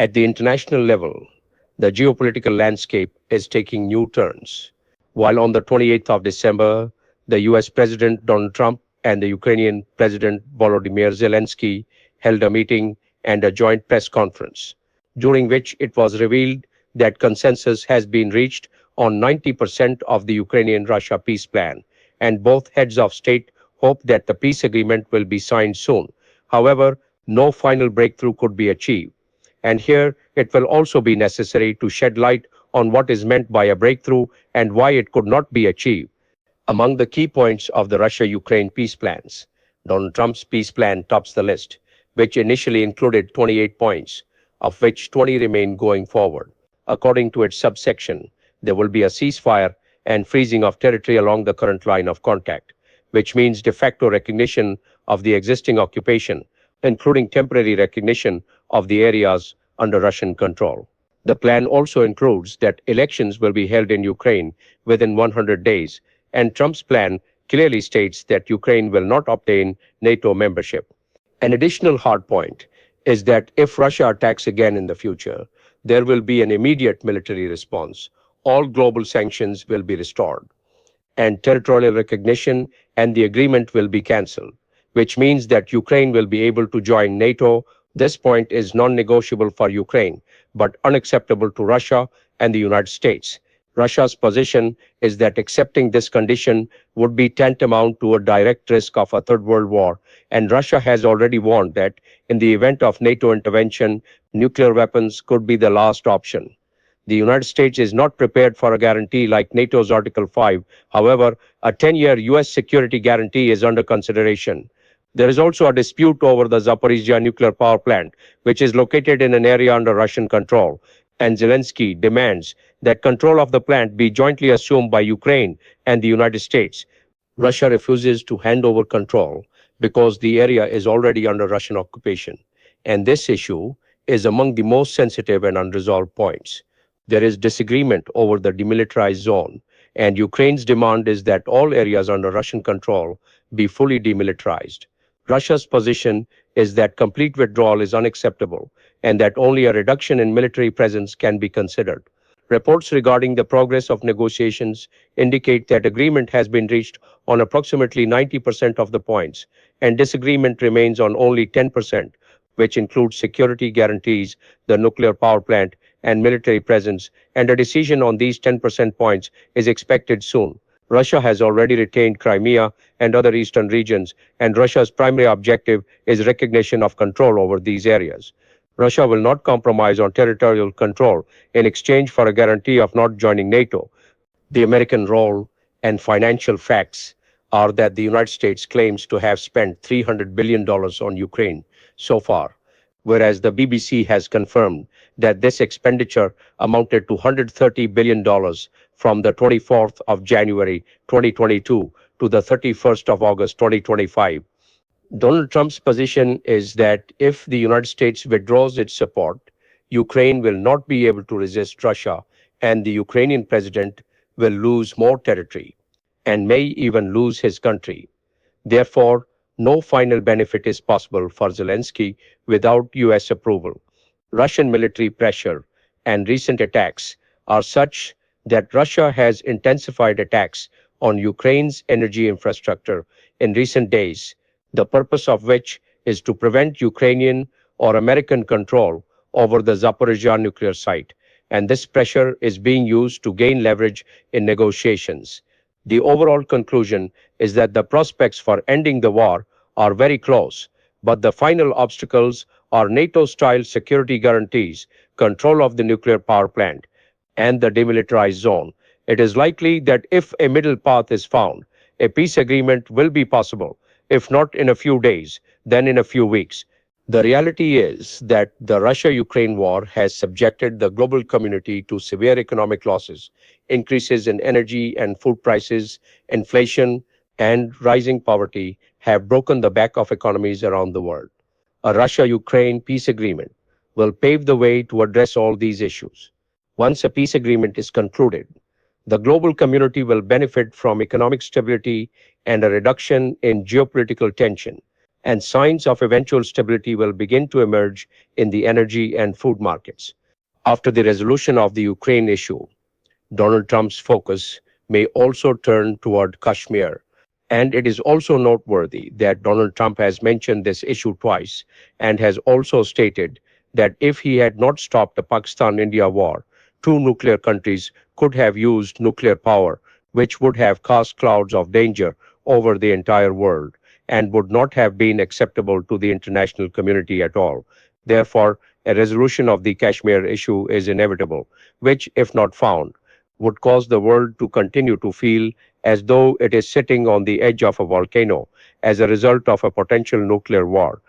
At the international level, the geopolitical landscape is taking new turns. While on the 28th of December, the US President Donald Trump and the Ukrainian President Volodymyr Zelensky held a meeting and a joint press conference, during which it was revealed that consensus has been reached on 90% of the Ukrainian-Russia peace plan, and both heads of state hope that the peace agreement will be signed soon. However, no final breakthrough could be achieved. And here it will also be necessary to shed light on what is meant by a breakthrough and why it could not be achieved. Among the key points of the Russia-Ukraine peace plans, Donald Trump's peace plan tops the list, which initially included 28 points, of which 20 remain going forward. According to its subsection, there will be a ceasefire and freezing of territory along the current line of contact, which means de facto recognition of the existing occupation, including temporary recognition of the areas under Russian control. The plan also includes that elections will be held in Ukraine within 100 days, and Trump's plan clearly states that Ukraine will not obtain NATO membership. An additional hard point is that if Russia attacks again in the future, there will be an immediate military response. All global sanctions will be restored, and territorial recognition and the agreement will be cancelled, which means that Ukraine will be able to join NATO. This point is non-negotiable for Ukraine, but unacceptable to Russia and the United States. Russia's position is that accepting this condition would be tantamount to a direct risk of a third world war, and Russia has already warned that in the event of NATO intervention, nuclear weapons could be the last option. The United States is not prepared for a guarantee like NATO's Article 5. However, a 10-year US security guarantee is under consideration. There is also a dispute over the Zaporizhzhia nuclear power plant, which is located in an area under Russian control, and Zelensky demands that control of the plant be jointly assumed by Ukraine and the United States. Russia refuses to hand over control because the area is already under Russian occupation, and this issue is among the most sensitive and unresolved points. There is disagreement over the demilitarized zone, and Ukraine's demand is that all areas under Russian control be fully demilitarized. Russia's position is that complete withdrawal is unacceptable and that only a reduction in military presence can be considered. Reports regarding the progress of negotiations indicate that agreement has been reached on approximately 90% of the points, and disagreement remains on only 10%, which includes security guarantees, the nuclear power plant, and military presence, and a decision on these 10% points is expected soon. Russia has already retained Crimea and other eastern regions, and Russia's primary objective is recognition of control over these areas. Russia will not compromise on territorial control in exchange for a guarantee of not joining NATO. The American role and financial facts are that the United States claims to have spent $300 billion on Ukraine so far, whereas the BBC has confirmed that this expenditure amounted to $130 billion from the 24th of January 2022 to the 31st of August 2025. Donald Trump's position is that if the United States withdraws its support, Ukraine will not be able to resist Russia, and the Ukrainian president will lose more territory and may even lose his country. Therefore, no final benefit is possible for Zelensky without US approval. Russian military pressure and recent attacks are such that Russia has intensified attacks on Ukraine's energy infrastructure in recent days, the purpose of which is to prevent Ukrainian or American control over the Zaporizhzhia nuclear site, and this pressure is being used to gain leverage in negotiations. The overall conclusion is that the prospects for ending the war are very close, but the final obstacles are NATO-style security guarantees, control of the nuclear power plant, and the demilitarized zone. It is likely that if a middle path is found, a peace agreement will be possible, if not in a few days, then in a few weeks. The reality is that the Russia-Ukraine war has subjected the global community to severe economic losses. Increases in energy and food prices, inflation, and rising poverty have broken the back of economies around the world. A Russia-Ukraine peace agreement will pave the way to address all these issues. Once a peace agreement is concluded, the global community will benefit from economic stability and a reduction in geopolitical tension. and signs of eventual stability will begin to emerge in the energy and food markets. After the resolution of the Ukraine issue, Donald Trump's focus may also turn toward Kashmir. And it is also noteworthy that Donald Trump has mentioned this issue twice and has also stated that if he had not stopped the Pakistan India war, two nuclear countries could have used nuclear power, which would have cast clouds of danger over the entire world and would not have been acceptable to the international community at all. Therefore, a resolution of the Kashmir issue is inevitable, which, if not found, would cause the world to continue to feel as though it is sitting on the edge of a volcano as a result of a potential nuclear war,